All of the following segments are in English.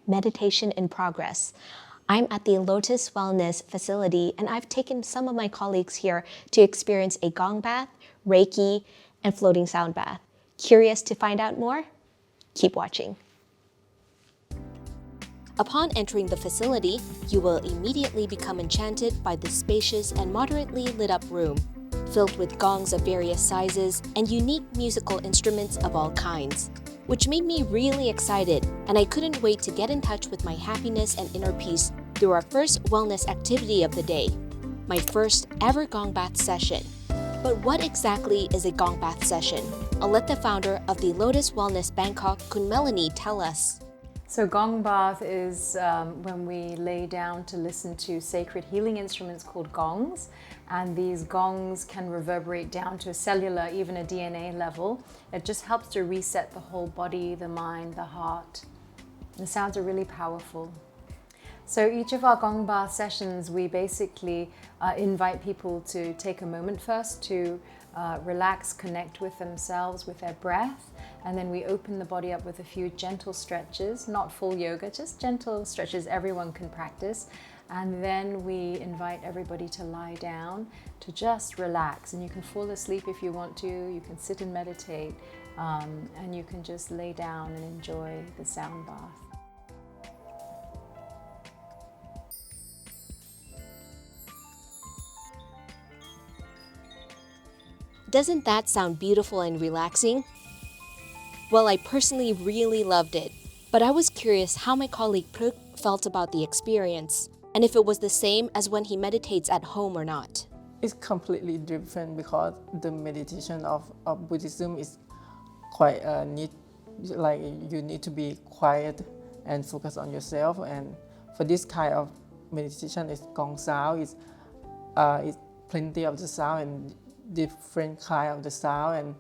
Meditation in Progress. I'm at the Lotus Wellness facility, and I've taken some of my colleagues here to experience a Gong Bath, Reiki, and floating sound bath. Curious to find out more? Keep watching. Upon entering the facility, you will immediately become enchanted by the spacious and moderately lit up room, filled with gongs of various sizes and unique musical instruments of all kinds, which made me really excited, and I couldn't wait to get in touch with my happiness and inner peace through our first wellness activity of the day, my first ever Gong Bath session. But what exactly is a Gong Bath session? I'll let the founder of the Lotus Wellness Bangkok, Kun Melanie, tell us. So Gong Bath is when we lay down to listen to sacred healing instruments called gongs, and these gongs can reverberate down to a cellular, even a DNA level. It just helps to reset the whole body, the mind, the heart. The sounds are really powerful. So each of our Gong Bath sessions, we basically invite people to take a moment first to relax, connect with themselves, with their breath, and then we open the body up with a few gentle stretches, not full yoga, just gentle stretches everyone can practice. And then we invite everybody to lie down, to just relax. And you can fall asleep if you want to, you can sit and meditate, and you can just lay down and enjoy the sound bath. Doesn't that sound beautiful and relaxing? Well, I personally really loved it, but I was curious how my colleague Pruk felt about the experience, and if it was the same as when he meditates at home or not. It's completely different because the meditation of Buddhism is quite neat, like you need to be quiet and focus on yourself, and for this kind of meditation, it's gong sound, it's plenty of the sound and different kind of the sound, and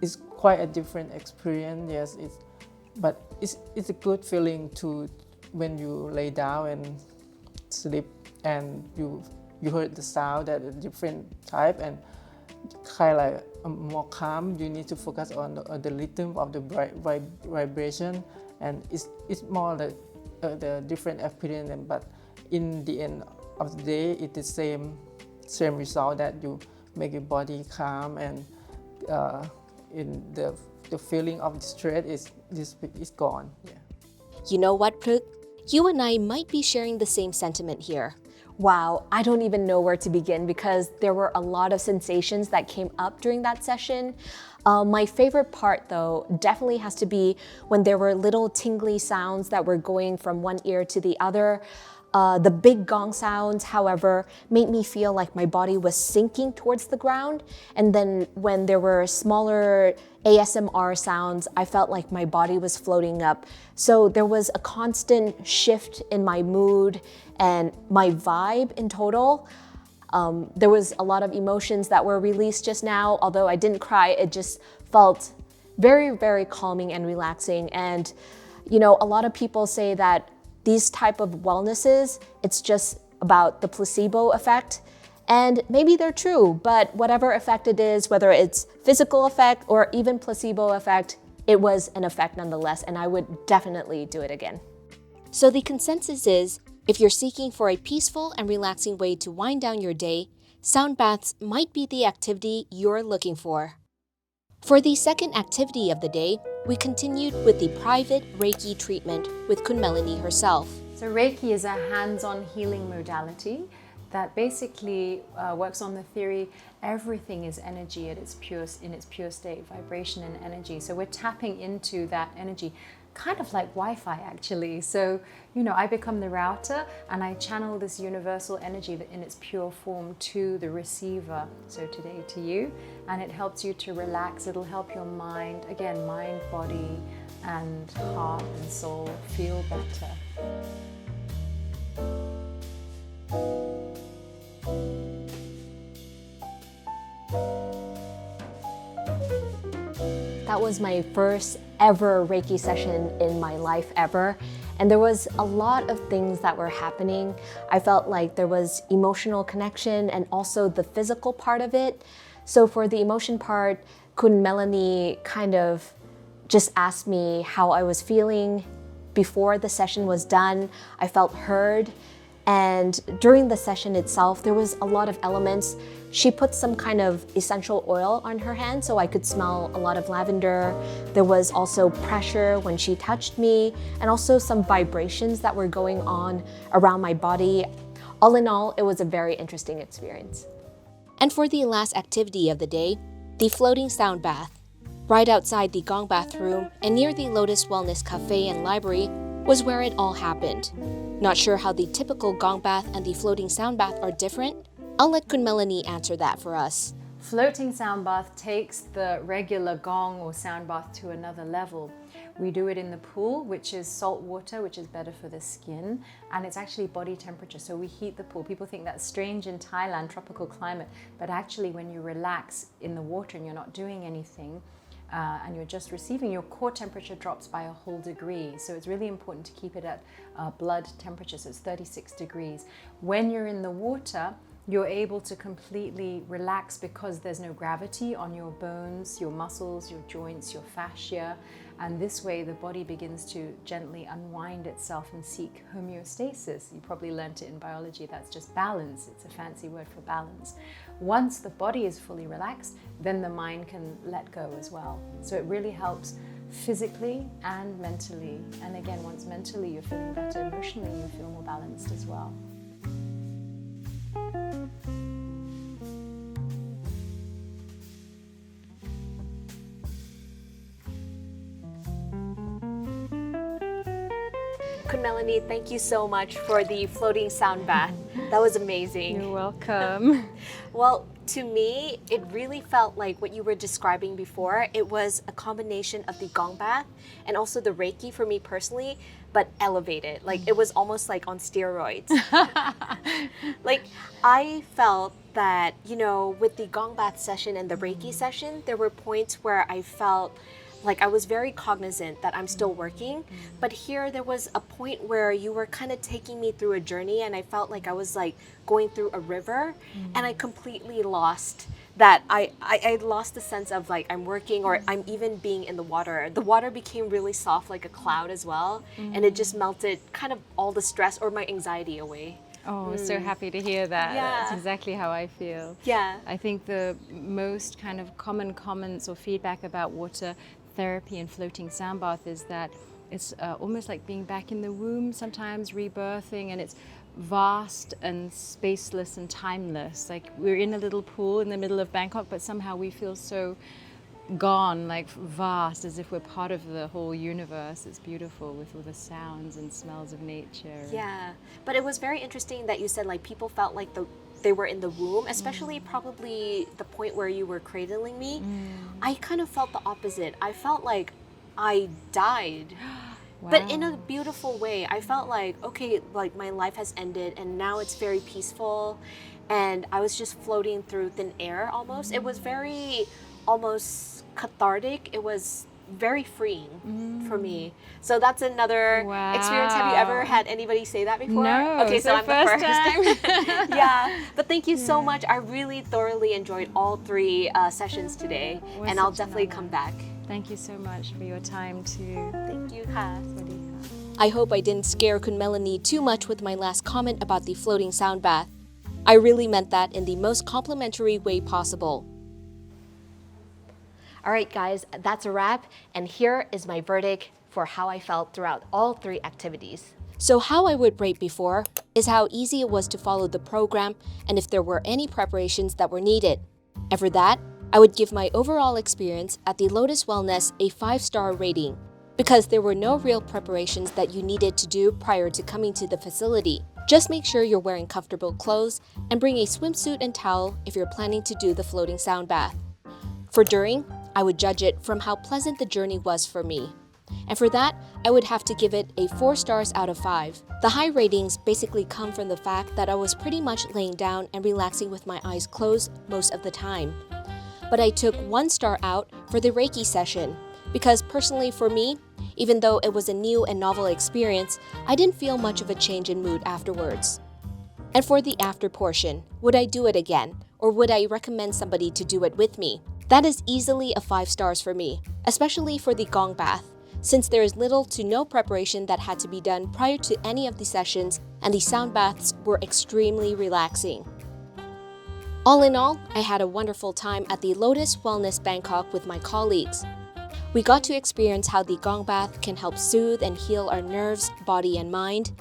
it's quite a different experience. Yes, but it's a good feeling to when you lay down and sleep and you heard the sound that a different type and kind of like more calm. You need to focus on the rhythm of the vibration, and it's more the different experience. But in the end of the day, it's the same result, that you make your body calm, and in the feeling of the stress is gone. Yeah. You know what, Pruk? You and I might be sharing the same sentiment here. Wow, I don't even know where to begin because there were a lot of sensations that came up during that session. My favorite part, though, definitely has to be when there were little tingly sounds that were going from one ear to the other. The big gong sounds, however, made me feel like my body was sinking towards the ground. And then when there were smaller ASMR sounds, I felt like my body was floating up. So there was a constant shift in my mood and my vibe in total. There was a lot of emotions that were released just now. Although I didn't cry, it just felt very, very calming and relaxing. And, you know, a lot of people say that these type of wellnesses, it's just about the placebo effect. And maybe they're true, but whatever effect it is, whether it's physical effect or even placebo effect, it was an effect nonetheless, and I would definitely do it again. So the consensus is, if you're seeking for a peaceful and relaxing way to wind down your day, sound baths might be the activity you're looking for. For the second activity of the day, we continued with the private Reiki treatment with Kun Melanie herself. So Reiki is a hands-on healing modality that basically works on the theory everything is energy in its pure state, vibration and energy. So we're tapping into that energy, kind of like Wi-Fi actually. So, you know, I become the router and I channel this universal energy in its pure form to the receiver, so today to you, and it helps you to relax. It'll help your mind, again, mind, body, and heart and soul feel better. That was my first ever Reiki session in my life ever. And there was a lot of things that were happening. I felt like there was emotional connection and also the physical part of it. So for the emotion part, Kun Melanie kind of just asked me how I was feeling before the session was done, I felt heard. And during the session itself, there was a lot of elements. She put some kind of essential oil on her hand so I could smell a lot of lavender. There was also pressure when she touched me, and also some vibrations that were going on around my body. All in all, it was a very interesting experience. And for the last activity of the day, the floating sound bath. Right outside the Gong Bath room and near the Lotus Wellness Cafe and Library was where it all happened. Not sure how the typical Gong Bath and the floating sound bath are different? I'll let Kun Melanie answer that for us. Floating sound bath takes the regular gong or sound bath to another level. We do it in the pool, which is salt water, which is better for the skin, and it's actually body temperature, so we heat the pool. People think that's strange in Thailand, tropical climate, but actually when you relax in the water and you're not doing anything, and you're just receiving, your core temperature drops by a whole degree. So it's really important to keep it at blood temperature, so it's 36 degrees. When you're in the water, you're able to completely relax because there's no gravity on your bones, your muscles, your joints, your fascia, and this way the body begins to gently unwind itself and seek homeostasis. You probably learnt it in biology, that's just balance. It's a fancy word for balance. Once the body is fully relaxed, then the mind can let go as well. So it really helps physically and mentally. And again, once mentally you're feeling better, emotionally you feel more balanced as well. Kun Melanie, thank you so much for the floating sound bath. That was amazing. You're welcome. Well, to me, it really felt like what you were describing before. It was a combination of the Gong Bath and also the Reiki for me personally, but elevated. Like it was almost like on steroids. Like I felt that, you know, with the Gong Bath session and the Reiki session, there were points where I felt like I was very cognizant that I'm still working, but here there was a point where you were kind of taking me through a journey and I felt like I was like going through a river and I completely lost that. I lost the sense of like I'm working or I'm even being in the water. The water became really soft like a cloud as well, and it just melted kind of all the stress or my anxiety away. Oh, so happy to hear that. Yeah. That's exactly how I feel. Yeah. I think the most kind of common comments or feedback about water therapy and floating sound bath is that it's almost like being back in the womb, sometimes rebirthing, and it's vast and spaceless and timeless. Like we're in a little pool in the middle of Bangkok, but somehow we feel so gone, like vast, as if we're part of the whole universe. It's beautiful with all the sounds and smells of nature. Yeah, but it was very interesting that you said like people felt like they were in the womb, especially probably the point where you were cradling me. I kind of felt the opposite. I felt like I died. Wow. But in a beautiful way. I felt like, okay, like my life has ended and now it's very peaceful, and I was just floating through thin air almost. It was very almost cathartic. It was very freeing for me. So that's another experience. Have you ever had anybody say that before? No. Okay, so I'm the first time. Yeah, but thank you so much. I really thoroughly enjoyed all three sessions today, and I'll definitely come back. Thank you so much for your time too. Thank you. I hope I didn't scare Kun Melanie too much with my last comment about the floating sound bath. I really meant that in the most complimentary way possible. All right, guys, that's a wrap, and here is my verdict for how I felt throughout all three activities. So how I would rate before is how easy it was to follow the program and if there were any preparations that were needed. And for that, I would give my overall experience at the Lotus Wellness a 5-star rating because there were no real preparations that you needed to do prior to coming to the facility. Just make sure you're wearing comfortable clothes and bring a swimsuit and towel if you're planning to do the floating sound bath. For during, I would judge it from how pleasant the journey was for me. And for that, I would have to give it a 4 stars out of 5. The high ratings basically come from the fact that I was pretty much laying down and relaxing with my eyes closed most of the time. But I took 1 star out for the Reiki session because personally for me, even though it was a new and novel experience, I didn't feel much of a change in mood afterwards. And for the after portion, would I do it again, or would I recommend somebody to do it with me? That is easily a 5 stars for me, especially for the Gong Bath. since there is little to no preparation that had to be done prior to any of the sessions, and the sound baths were extremely relaxing. All in all, I had a wonderful time at the Lotus Wellness Bangkok with my colleagues. We got to experience how the Gong Bath can help soothe and heal our nerves, body, and mind.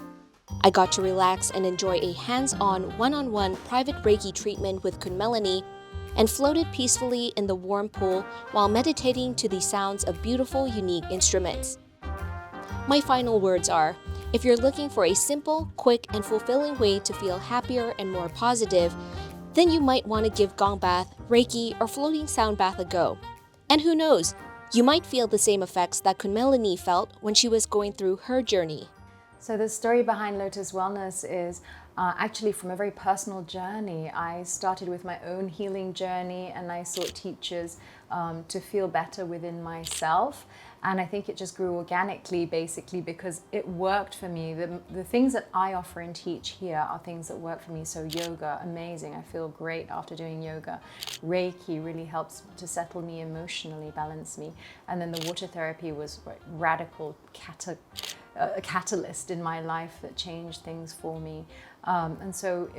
I got to relax and enjoy a hands-on, one-on-one private Reiki treatment with Kun Melanie, and floated peacefully in the warm pool while meditating to the sounds of beautiful, unique instruments. My final words are, if you're looking for a simple, quick, and fulfilling way to feel happier and more positive, then you might want to give Gong Bath, Reiki, or floating sound bath a go. And who knows, you might feel the same effects that Kun Melanie felt when she was going through her journey. So the story behind Lotus Wellness is actually from a very personal journey. I started with my own healing journey, and I sought teachers to feel better within myself. And I think it just grew organically, basically, because it worked for me. The things that I offer and teach here are things that work for me. So yoga, amazing. I feel great after doing yoga. Reiki really helps to settle me emotionally, balance me. And then the water therapy was radical a catalyst in my life that changed things for me. And so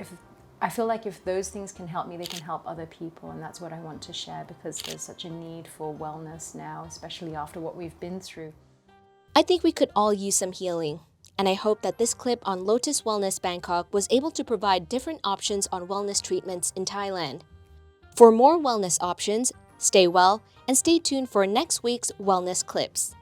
I feel like if those things can help me, they can help other people. And that's what I want to share, because there's such a need for wellness now, especially after what we've been through. I think we could all use some healing. And I hope that this clip on Lotus Wellness Bangkok was able to provide different options on wellness treatments in Thailand. For more wellness options, stay well and stay tuned for next week's wellness clips.